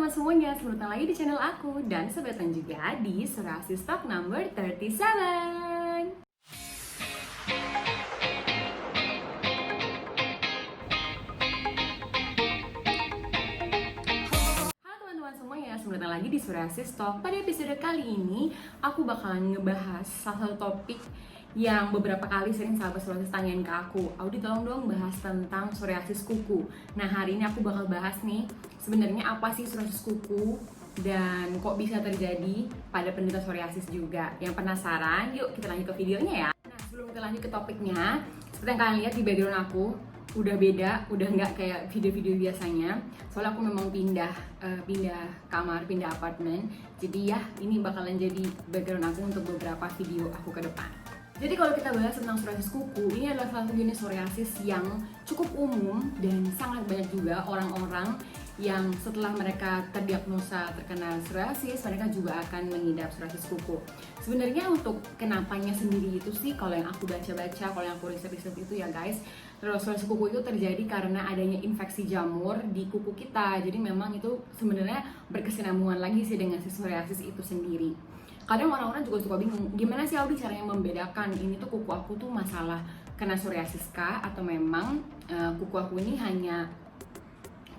teman-teman semuanya, selamat datang lagi di channel aku dan selamat datang juga di Psoriasis Talk number 37. Halo teman-teman semuanya, selamat datang lagi di Psoriasis Talk. Pada episode kali ini, aku bakalan ngebahas salah satu topik yang beberapa kali sering sahabat psoriasis tanyain ke aku. Audi tolong dong bahas tentang psoriasis kuku. Nah hari ini aku bakal bahas nih, sebenarnya apa sih psoriasis kuku dan kok bisa terjadi pada penderita psoriasis juga. Yang penasaran? Yuk kita lanjut ke videonya ya. Nah sebelum kita lanjut ke topiknya, seperti yang kalian lihat di background aku, udah beda, udah nggak kayak video-video biasanya. Soalnya aku memang pindah kamar, pindah apartemen. Jadi ya ini bakalan jadi background aku untuk beberapa video aku ke depan. Jadi kalau kita bahas tentang psoriasis kuku, ini adalah salah satu jenis psoriasis yang cukup umum dan sangat banyak juga orang-orang yang setelah mereka terdiagnosa terkena psoriasis, mereka juga akan mengidap psoriasis kuku. Sebenarnya untuk kenapanya sendiri itu sih, kalau yang aku baca-baca, kalau yang aku riset-riset itu ya guys, psoriasis kuku itu terjadi karena adanya infeksi jamur di kuku kita. Jadi memang itu sebenarnya berkesinambungan lagi sih dengan si psoriasis itu sendiri. Kadang orang-orang juga suka bingung, gimana sih Audi caranya membedakan ini tuh kuku aku tuh masalah kena psoriasis kah atau memang kuku aku ini hanya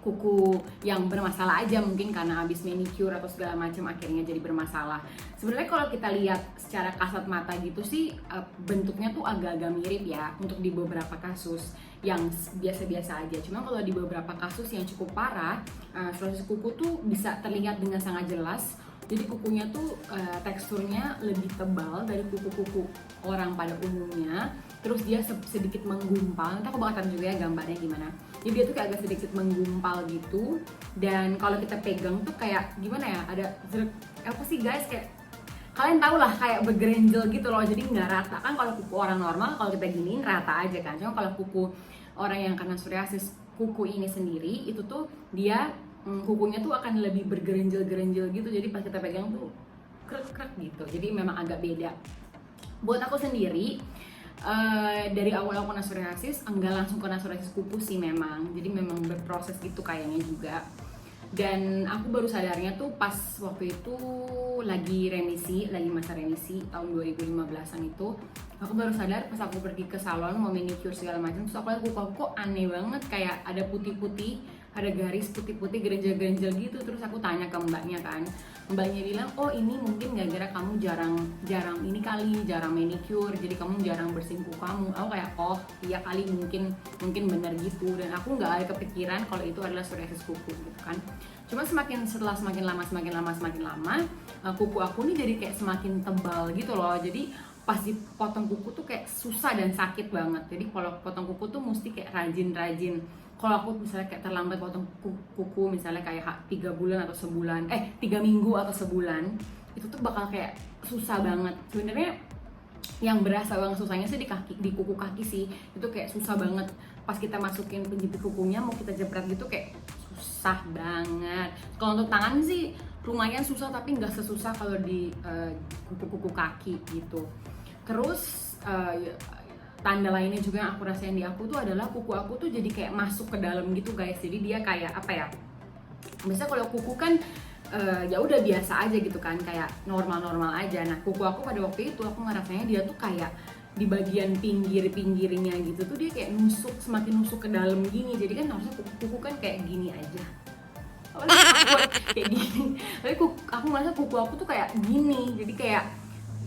kuku yang bermasalah aja, mungkin karena habis manicure atau segala macam akhirnya jadi bermasalah. Sebenarnya kalau kita lihat secara kasat mata gitu sih bentuknya tuh agak-agak mirip ya untuk di beberapa kasus yang biasa-biasa aja. Cuma kalau di beberapa kasus yang cukup parah, psoriasis kuku tuh bisa terlihat dengan sangat jelas. Jadi kukunya tuh teksturnya lebih tebal dari kuku-kuku orang pada umumnya. Terus dia sedikit menggumpal. Nanti aku bakal taruh juga ya gambarnya gimana. Jadi dia tuh kayak agak sedikit menggumpal gitu. Dan kalau kita pegang tuh kayak gimana ya? Ada apa sih guys, kayak kalian tau lah kayak bergerenjel gitu loh. Jadi nggak rata kan. Kalau kuku orang normal kalau kita giniin rata aja kan. Cuma kalau kuku orang yang kena psoriasis kuku ini sendiri itu tuh dia kukunya tuh akan lebih bergerenjel-gerenjel gitu. Jadi pas kita pegang tuh krek-krek gitu. Jadi memang agak beda. Buat aku sendiri dari awal aku kena psoriasis, enggak langsung kena psoriasis kuku sih memang. Jadi memang berproses gitu kayaknya juga. Dan aku baru sadarnya tuh pas waktu itu lagi masa remisi tahun 2015an itu. Aku baru sadar pas aku pergi ke salon mau manicure segala macam, terus aku lihat kuku aku kok aneh banget, kayak ada putih-putih, ada garis putih-putih gerenjel-gerenjel gitu. Terus aku tanya ke mbaknya kan, mbaknya bilang oh ini mungkin gara-gara kamu jarang manicure, jadi kamu jarang bersihin kuku kamu. Aku kayak oh iya kali, mungkin benar gitu. Dan aku nggak ada kepikiran kalau itu adalah psoriasis kuku gitu kan. Cuma semakin lama kuku aku nih jadi kayak semakin tebal gitu loh. Jadi pas dipotong kuku tuh kayak susah dan sakit banget. Jadi kalau potong kuku tuh mesti kayak rajin-rajin. Kalau aku misalnya kayak terlambat potong kuku misalnya kayak 3 bulan atau sebulan, 3 minggu atau sebulan, itu tuh bakal kayak susah banget. Sebenarnya yang berasa banget susahnya sih di kuku kaki sih. Itu kayak susah banget. Pas kita masukin penjepit kukunya mau kita jepret gitu kayak susah banget. Kalau untuk tangan sih lumayan susah, tapi nggak sesusah kalau di kuku-kuku kaki gitu. Terus tanda lainnya juga yang aku rasain di aku tuh adalah kuku aku tuh jadi kayak masuk ke dalam gitu guys. Jadi dia kayak apa ya? Biasanya kalau kuku kan ya udah biasa aja gitu kan, kayak normal-normal aja. Nah kuku aku pada waktu itu aku ngerasanya dia tuh kayak di bagian pinggir-pinggirnya gitu tuh dia kayak semakin nusuk ke dalam gini. Jadi kan harusnya kuku kan kayak gini aja. Kayak gini. Tapi aku ngerasa kuku aku tuh kayak gini. Jadi kayak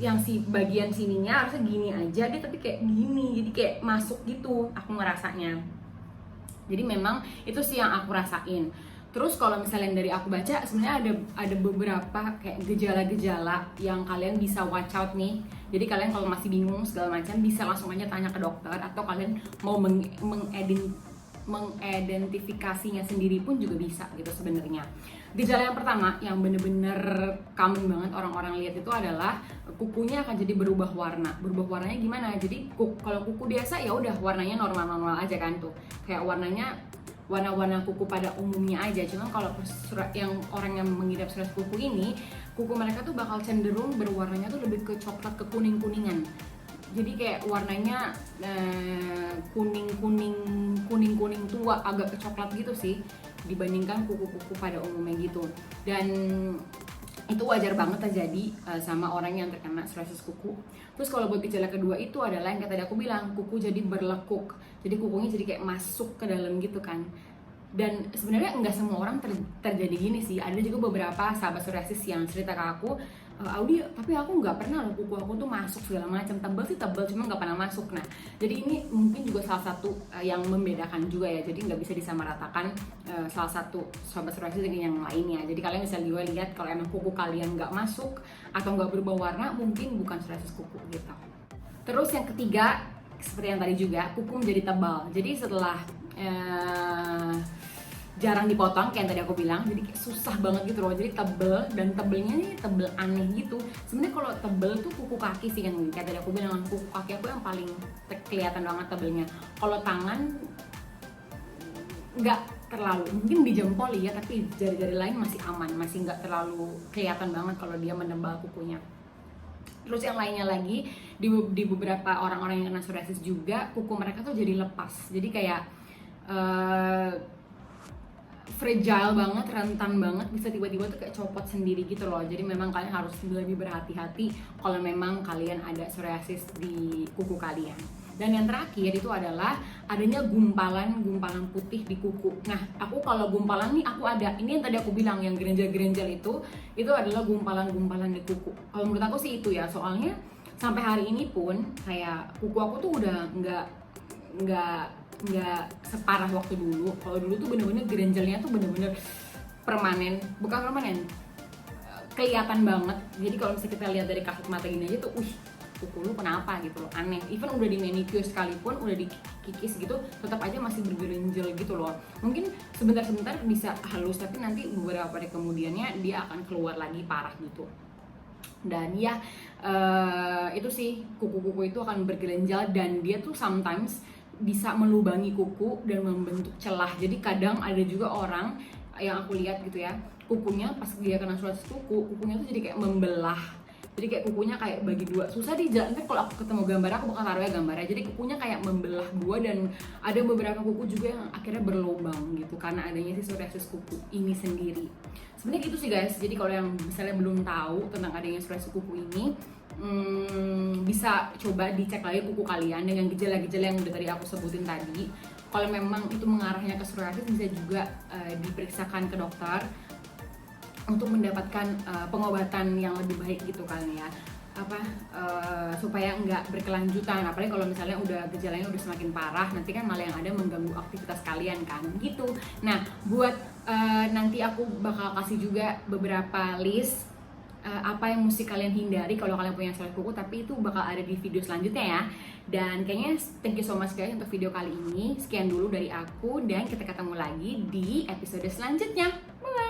yang si bagian sininya harusnya gini aja, dia tapi kayak gini, jadi kayak masuk gitu aku ngerasanya. Jadi memang itu sih yang aku rasain. Terus kalau misalnya dari aku baca, sebenarnya ada beberapa kayak gejala-gejala yang kalian bisa watch out nih. Jadi kalian kalau masih bingung segala macam bisa langsung aja tanya ke dokter, atau kalian mau mengidentifikasinya sendiri pun juga bisa gitu sebenarnya. Gejala yang pertama yang bener-bener common banget orang-orang lihat itu adalah kukunya akan jadi berubah warna. Berubah warnanya gimana? Jadi kalau kuku biasa ya udah warnanya normal-normal aja kan tuh. Kayak warnanya warna-warna kuku pada umumnya aja. Cuma kalau yang orang yang mengidap psoriasis kuku ini, kuku mereka tuh bakal cenderung berwarnanya tuh lebih ke coklat, ke kuning-kuningan. Jadi kayak warnanya kuning tua, agak ke coklat gitu sih. dibandingkan kuku-kuku pada umumnya gitu. Dan itu wajar banget terjadi sama orang yang terkena psoriasis kuku. Terus kalau buat gejala kedua itu adalah yang tadi aku bilang, kuku jadi berlekuk, jadi kukunya jadi kayak masuk ke dalam gitu kan. Dan sebenarnya nggak semua orang terjadi gini sih. Ada juga beberapa sahabat psoriasis yang cerita ke aku, Audi, tapi aku nggak pernah loh kuku aku tuh masuk segala macam. Tebal sih tebal, cuma nggak pernah masuk. Nah, jadi ini mungkin juga salah satu yang membedakan juga ya. Jadi nggak bisa disamaratakan salah satu sahabat psoriasis dengan yang lainnya. Jadi kalian bisa juga lihat kalau emang kuku kalian nggak masuk atau nggak berubah warna, mungkin bukan psoriasis kuku gitu. Terus yang ketiga, seperti yang tadi juga, kuku menjadi tebal. Jadi setelah jarang dipotong kayak yang tadi aku bilang, jadi susah banget gitu loh, jadi tebel, dan tebelnya nih tebel aneh gitu. Sebenarnya kalau tebel tuh kuku kaki sih kan, kayak tadi aku bilang, kuku kaki aku yang paling kelihatan banget tebelnya. Kalau tangan nggak terlalu, mungkin di jempol ya, tapi jari-jari lain masih aman, masih nggak terlalu kelihatan banget kalau dia menebal kukunya. Terus yang lainnya lagi, di beberapa orang-orang yang kena psoriasis juga, kuku mereka tuh jadi lepas, jadi kayak fragile banget, rentan banget, bisa tiba-tiba tuh kayak copot sendiri gitu loh. Jadi memang kalian harus lebih berhati-hati kalau memang kalian ada psoriasis di kuku kalian. Dan yang terakhir itu adalah adanya gumpalan putih di kuku. Nah, aku kalau gumpalan nih aku ada, ini yang tadi aku bilang yang gerenjel-gerenjel itu adalah gumpalan-gumpalan di kuku. Kalau menurut aku sih itu ya, soalnya sampai hari ini pun kayak kuku aku tuh udah nggak separah waktu dulu. Kalau dulu tuh bener-bener gerenjelnya tuh bener-bener bukan permanen, kelihatan banget. Jadi kalau misalnya kita lihat dari kasat mata gini aja tuh, kuku lu kenapa gitu loh, aneh. Even udah di manicure sekalipun, udah dikikis gitu, tetap aja masih bergerenjel gitu loh. Mungkin sebentar-sebentar bisa halus, tapi nanti beberapa hari kemudiannya dia akan keluar lagi parah gitu. Dan ya itu sih, kuku-kuku itu akan bergerenjal dan dia tuh sometimes bisa melubangi kuku dan membentuk celah. Jadi kadang ada juga orang yang aku lihat gitu ya, kukunya pas dia kena psoriasis kukunya tuh jadi kayak membelah. Jadi kayak kukunya kayak bagi dua. Susah dijelaskan, kalau aku ketemu gambar, aku bakal taruh ya gambarnya. Jadi kukunya kayak membelah dua, dan ada beberapa kuku juga yang akhirnya berlubang gitu karena adanya si psoriasis kuku ini sendiri. Sebenarnya gitu sih guys. Jadi kalau yang misalnya belum tahu tentang adanya psoriasis kuku ini, bisa coba dicek lagi kuku kalian dengan gejala-gejala yang udah tadi aku sebutin tadi. Kalau memang itu mengarahnya ke psoriasis, bisa juga diperiksakan ke dokter untuk mendapatkan pengobatan yang lebih baik gitu kan ya, supaya nggak berkelanjutan. Apalagi kalau misalnya udah gejalanya udah semakin parah, nanti kan malah yang ada mengganggu aktivitas kalian kan gitu. Nah, buat nanti aku bakal kasih juga beberapa list apa yang mesti kalian hindari kalau kalian punya psoriasis kuku, tapi itu bakal ada di video selanjutnya ya. Dan kayaknya thank you so much guys untuk video kali ini. Sekian dulu dari aku, dan kita ketemu lagi di episode selanjutnya. Bye.